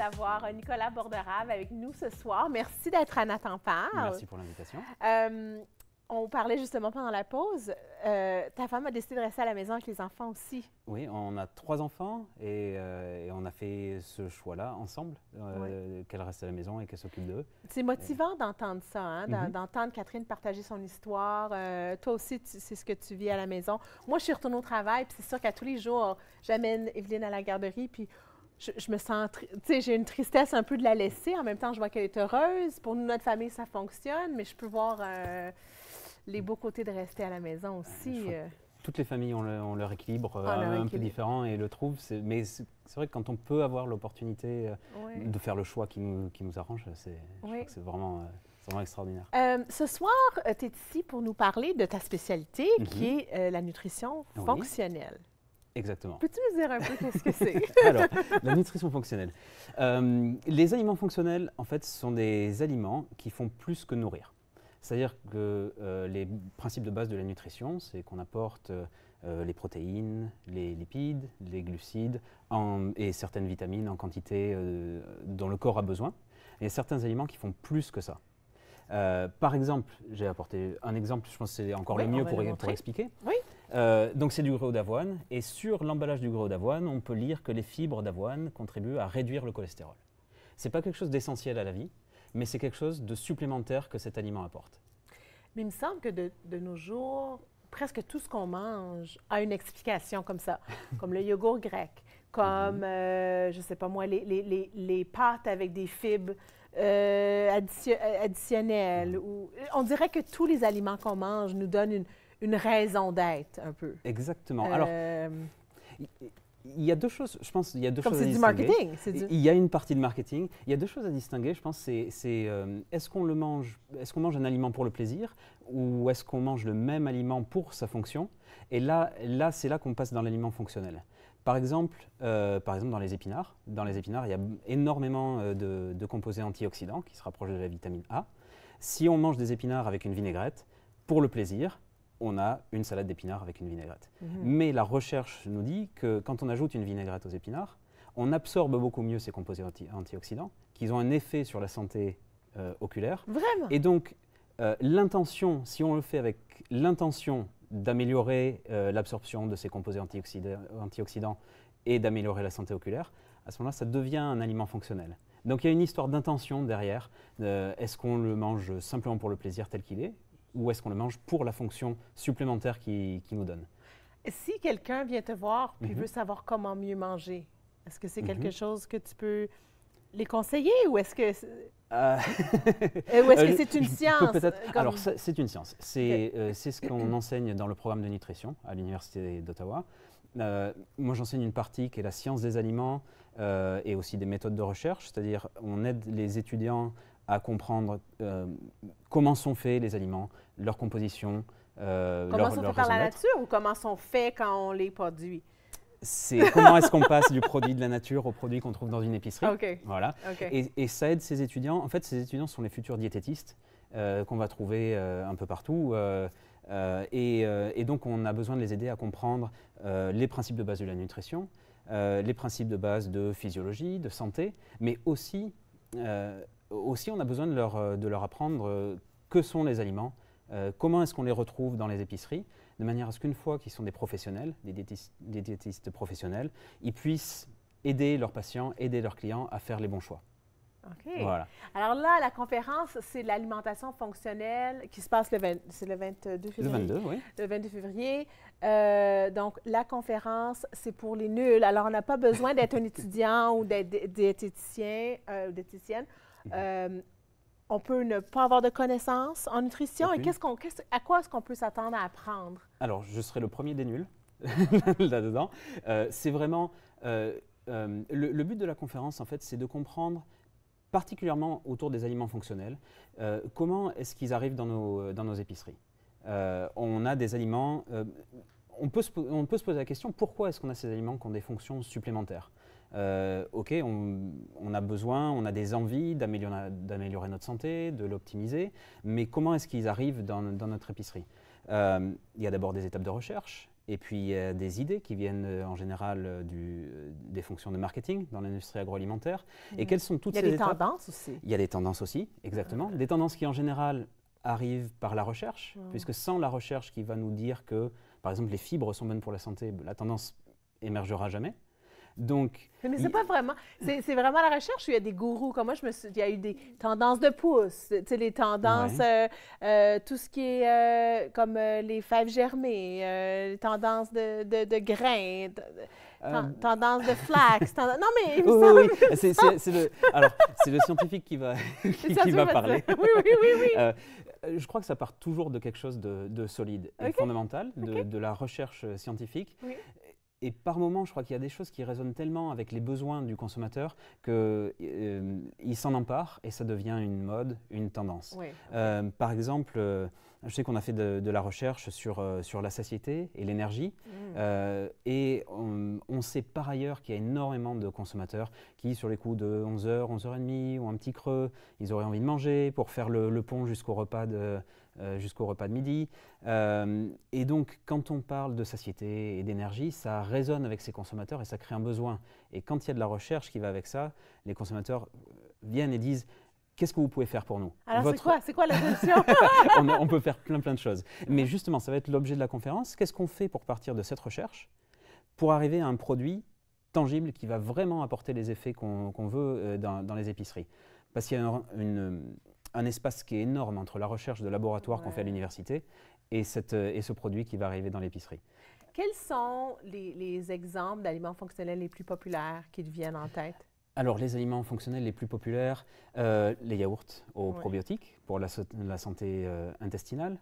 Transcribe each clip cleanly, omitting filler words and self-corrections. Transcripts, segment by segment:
d'avoir Nicolas Borderave avec nous ce soir. Merci d'être à Nathan Parle. Merci pour l'invitation. On parlait justement pendant la pause. Ta femme a décidé de rester à la maison avec les enfants aussi. Oui, on a 3 enfants et on a fait ce choix-là ensemble, qu'elle reste à la maison et qu'elle s'occupe d'eux. C'est motivant d'entendre ça, hein? D'entendre Catherine partager son histoire. Toi aussi, c'est ce que tu vis à la maison. Moi, je suis retournée au travail, puis c'est sûr qu'à tous les jours, j'amène Evelyne à la garderie, puis je me sens, tu sais, j'ai une tristesse un peu de la laisser. En même temps, je vois qu'elle est heureuse. Pour nous, notre famille, ça fonctionne, mais je peux voir les beaux côtés de rester à la maison aussi. Toutes les familles ont leur équilibre un peu différent et le trouvent. Mais c'est vrai que quand on peut avoir l'opportunité de faire le choix qui nous arrange, je crois que c'est vraiment extraordinaire. Ce soir, tu es ici pour nous parler de ta spécialité, qui est la nutrition fonctionnelle. Exactement. Peux-tu nous dire un peu qu'est-ce que c'est? Alors, la nutrition fonctionnelle. Les aliments fonctionnels, en fait, sont des aliments qui font plus que nourrir. C'est-à-dire que les principes de base de la nutrition, c'est qu'on apporte les protéines, les lipides, les glucides et certaines vitamines en quantité dont le corps a besoin. Et il y a certains aliments qui font plus que ça. Par exemple, j'ai apporté un exemple, je pense que c'est encore le mieux pour expliquer. Oui. Donc c'est du gruau d'avoine, et sur l'emballage du gruau d'avoine, on peut lire que les fibres d'avoine contribuent à réduire le cholestérol. Ce n'est pas quelque chose d'essentiel à la vie, mais c'est quelque chose de supplémentaire que cet aliment apporte. Mais il me semble que de nos jours, presque tout ce qu'on mange a une explication comme ça, comme le yogourt grec, comme, je ne sais pas moi, les pâtes avec des fibres additionnelles. On dirait que tous les aliments qu'on mange nous donnent une raison d'être, un peu. Exactement. Alors, il y a deux choses, je pense, il y a deux choses à distinguer. C'est du marketing. Il y a une partie de marketing. Il y a deux choses à distinguer, je pense. Est-ce qu'on mange un aliment pour le plaisir ou est-ce qu'on mange le même aliment pour sa fonction? Et là c'est là qu'on passe dans l'aliment fonctionnel. Par exemple, dans les épinards. Dans les épinards, il y a énormément de composés antioxydants qui se rapprochent de la vitamine A. Si on mange des épinards avec une vinaigrette, pour le plaisir, on a une salade d'épinards avec une vinaigrette. Mais la recherche nous dit que quand on ajoute une vinaigrette aux épinards, on absorbe beaucoup mieux ces composés antioxydants, qu'ils ont un effet sur la santé oculaire. Vraiment? Et donc, l'intention, si on le fait avec l'intention d'améliorer l'absorption de ces composés antioxydants et d'améliorer la santé oculaire, à ce moment-là, ça devient un aliment fonctionnel. Donc, il y a une histoire d'intention derrière. Est-ce qu'on le mange simplement pour le plaisir tel qu'il est, ou est-ce qu'on le mange pour la fonction supplémentaire qu'il nous donne? Si quelqu'un vient te voir et veut savoir comment mieux manger, est-ce que c'est quelque chose que tu peux les conseiller ou est-ce que c'est une science? Alors, c'est une science. C'est ce qu'on enseigne dans le programme de nutrition à l'Université d'Ottawa. Moi, j'enseigne une partie qui est la science des aliments et aussi des méthodes de recherche, c'est-à-dire on aide les étudiants à comprendre comment sont faits les aliments, leur composition, comment sont faits par la nature ou comment sont faits quand on les produit? C'est comment est-ce qu'on passe du produit de la nature au produit qu'on trouve dans une épicerie. Voilà. Et ça aide ces étudiants. En fait, ces étudiants sont les futurs diététistes qu'on va trouver un peu partout. Et donc, on a besoin de les aider à comprendre les principes de base de la nutrition, les principes de base de physiologie, de santé, mais aussi on a besoin de leur apprendre que sont les aliments, comment est-ce qu'on les retrouve dans les épiceries, de manière à ce qu'une fois qu'ils sont des professionnels, des diététistes professionnels, ils puissent aider leurs patients, aider leurs clients à faire les bons choix. OK. Voilà. Alors là, la conférence, c'est l'alimentation fonctionnelle qui se passe le 22 février. Le 22, oui. Le 22 février. Donc, la conférence, c'est pour les nuls. Alors, on n'a pas besoin d'être un étudiant ou d'être diététicien ou diététicienne. On peut ne pas avoir de connaissances en nutrition. Et à quoi est-ce qu'on peut s'attendre à apprendre? Alors, je serai le premier des nuls là-dedans. C'est vraiment… le but de la conférence, en fait, c'est de comprendre, particulièrement autour des aliments fonctionnels, comment est-ce qu'ils arrivent dans nos épiceries. On a des aliments… on peut se poser la question, pourquoi est-ce qu'on a ces aliments qui ont des fonctions supplémentaires? OK, on a besoin, on a des envies d'améliorer notre santé, de l'optimiser, mais comment est-ce qu'ils arrivent dans notre épicerie? Il y a d'abord des étapes de recherche, Et puis, il y a des idées qui viennent en général des fonctions de marketing dans l'industrie agroalimentaire. Et quelles sont toutes ces étapes? Il y a des tendances aussi. Il y a des tendances aussi, exactement. Des tendances qui, en général, arrivent par la recherche, puisque sans la recherche qui va nous dire que, par exemple, les fibres sont bonnes pour la santé, la tendance émergera jamais. Donc, mais c'est pas vraiment, c'est vraiment la recherche où il y a des gourous, comme moi, il y a eu des tendances de pouces, tu sais, les tendances, tout ce qui est comme les fèves germées, les tendances de grains, tendances de flax, non mais il me semble... Alors, c'est le scientifique qui va, qui va parler. Oui. Je crois que ça part toujours de quelque chose de solide et fondamental, de la recherche scientifique. Oui. Et par moments, je crois qu'il y a des choses qui résonnent tellement avec les besoins du consommateur qu'il s'en empare et ça devient une mode, une tendance. Oui. Par exemple, je sais qu'on a fait de la recherche sur la satiété et l'énergie. Et on sait par ailleurs qu'il y a énormément de consommateurs qui, sur les coups de 11h, 11h30 ou un petit creux, ils auraient envie de manger pour faire le pont jusqu'au repas de midi. Et donc, quand on parle de satiété et d'énergie, ça résonne avec ces consommateurs et ça crée un besoin. Et quand il y a de la recherche qui va avec ça, les consommateurs viennent et disent « Qu'est-ce que vous pouvez faire pour nous ?» Alors, c'est quoi la solution? On peut faire plein de choses. Mais justement, ça va être l'objet de la conférence. Qu'est-ce qu'on fait pour partir de cette recherche pour arriver à un produit tangible qui va vraiment apporter les effets qu'on veut dans les épiceries? Parce qu'il y a un espace qui est énorme entre la recherche de laboratoire qu'on fait à l'université et ce produit qui va arriver dans l'épicerie. Quels sont les exemples d'aliments fonctionnels les plus populaires qui te viennent en tête? Alors, les aliments fonctionnels les plus populaires, les yaourts aux probiotiques pour la santé intestinale.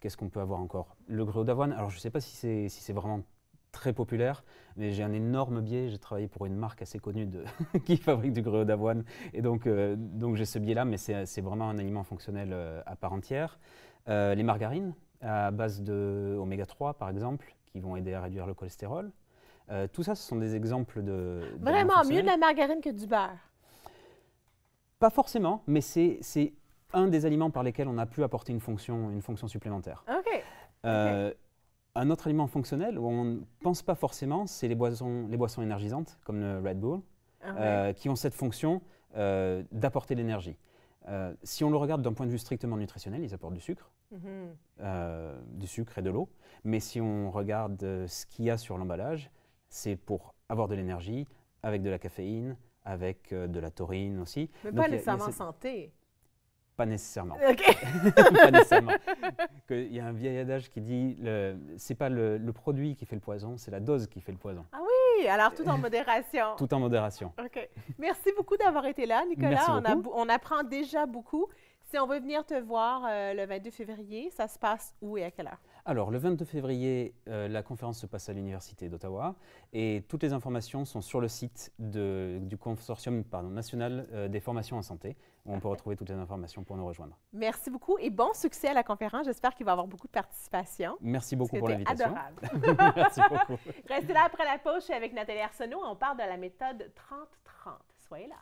Qu'est-ce qu'on peut avoir encore? Le gruau d'avoine. Alors, je ne sais pas si c'est vraiment très populaire, mais j'ai un énorme biais. J'ai travaillé pour une marque assez connue qui fabrique du gruau d'avoine. Et donc j'ai ce biais-là, mais c'est vraiment un aliment fonctionnel à part entière. Les margarines à base d'oméga 3, par exemple, qui vont aider à réduire le cholestérol. Tout ça, ce sont des exemples de... Vraiment, mieux de la margarine que du beurre? Pas forcément, mais c'est un des aliments par lesquels on a pu apporter une fonction supplémentaire. OK. Un autre aliment fonctionnel où on ne pense pas forcément, c'est les boissons énergisantes, comme le Red Bull, qui ont cette fonction d'apporter de l'énergie. Si on le regarde d'un point de vue strictement nutritionnel, ils apportent du sucre et de l'eau. Mais si on regarde ce qu'il y a sur l'emballage, c'est pour avoir de l'énergie, avec de la caféine, avec de la taurine aussi. Mais donc, pas nécessairement santé. Pas nécessairement. Okay. Pas nécessairement. Il y a un vieil adage qui dit c'est pas le produit qui fait le poison, c'est la dose qui fait le poison. Ah oui, alors tout en modération. Tout en modération. OK. Merci beaucoup d'avoir été là, Nicolas. Merci beaucoup. On apprend déjà beaucoup. Si on veut venir te voir le 22 février, ça se passe où et à quelle heure? Alors, le 22 février, la conférence se passe à l'Université d'Ottawa et toutes les informations sont sur le site du Consortium national des formations en santé, où on peut retrouver toutes les informations pour nous rejoindre. Merci beaucoup et bon succès à la conférence. J'espère qu'il va y avoir beaucoup de participation. Merci beaucoup pour l'invitation. Adorable. Merci beaucoup. Restez là après la pause. Je suis avec Nathalie Arsenault. On parle de la méthode 30-30. Soyez là.